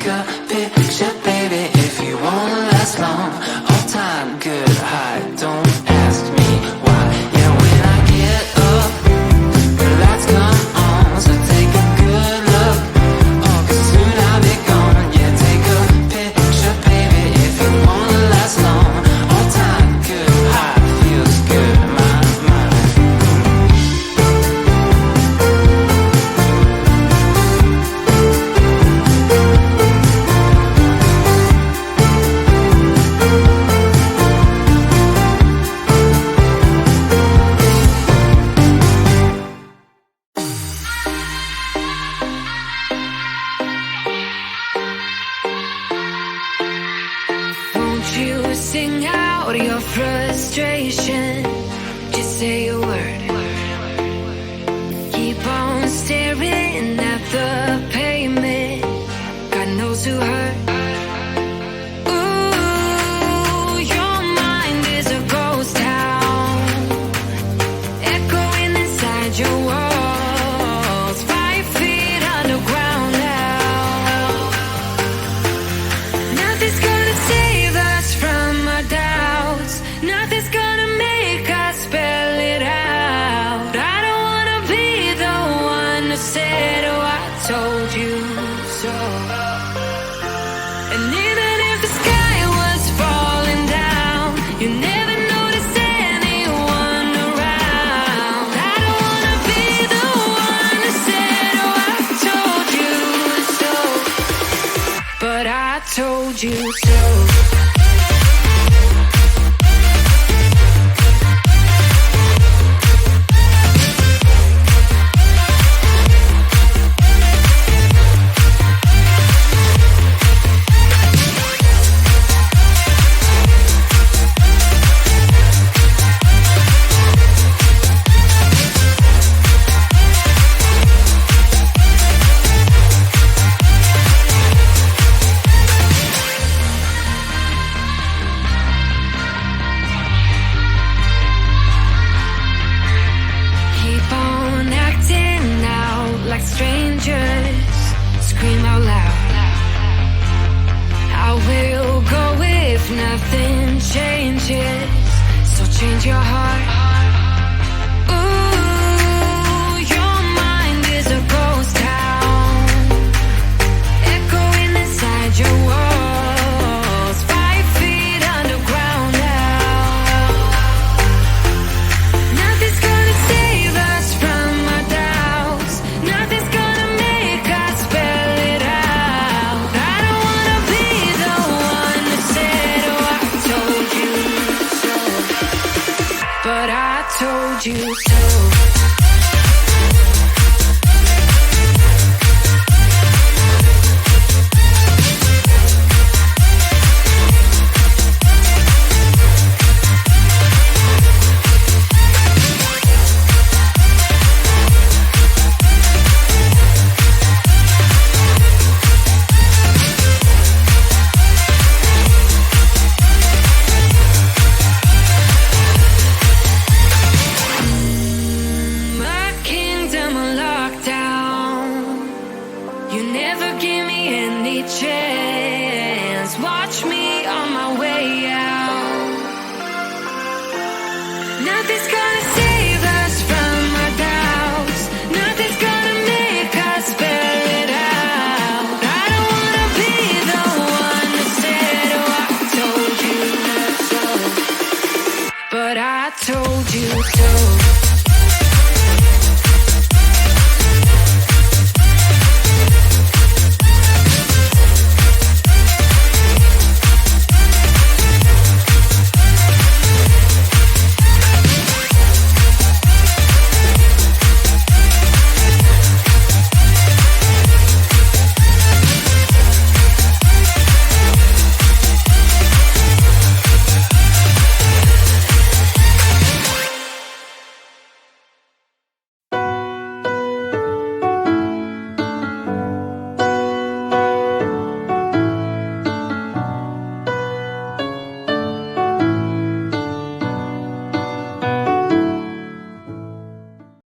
a picture, baby, if you wanna last long. All time good high, don't ask me why. Yeah, when I get up, the lights come on, so take a good look. Oh, 'cause soon I'll be gone. Yeah, take a picture, baby, if you wanna last long. All time good high, feels good in my mind. Won't you sing out your frustration? Just say a word. Keep on staring at the pavement. God knows who hurt. Ooh, your mind is a ghost town, echoing inside your walls. 5 feet underground now. Nothing's gonna save us from our doubts. Nothing's gonna make us spell it out. I don't wanna be the one who said, oh, I told you so. And even if the sky was falling down, you never notice anyone around. I don't wanna be the one who said, oh, I told you so. But I told you so. Keep on acting out like strangers. Scream out loud. I will go if nothing changes. So change your heart. Ooh, your mind is a ghost town, echoing inside your walls. 5 feet underground now. Nothing's gonna save us from our doubts. Nothing's gonna make us spell it out. I don't wanna be the one that said, oh, I told you so. But I told you so. My kingdom on lockdown. You never give me any chance.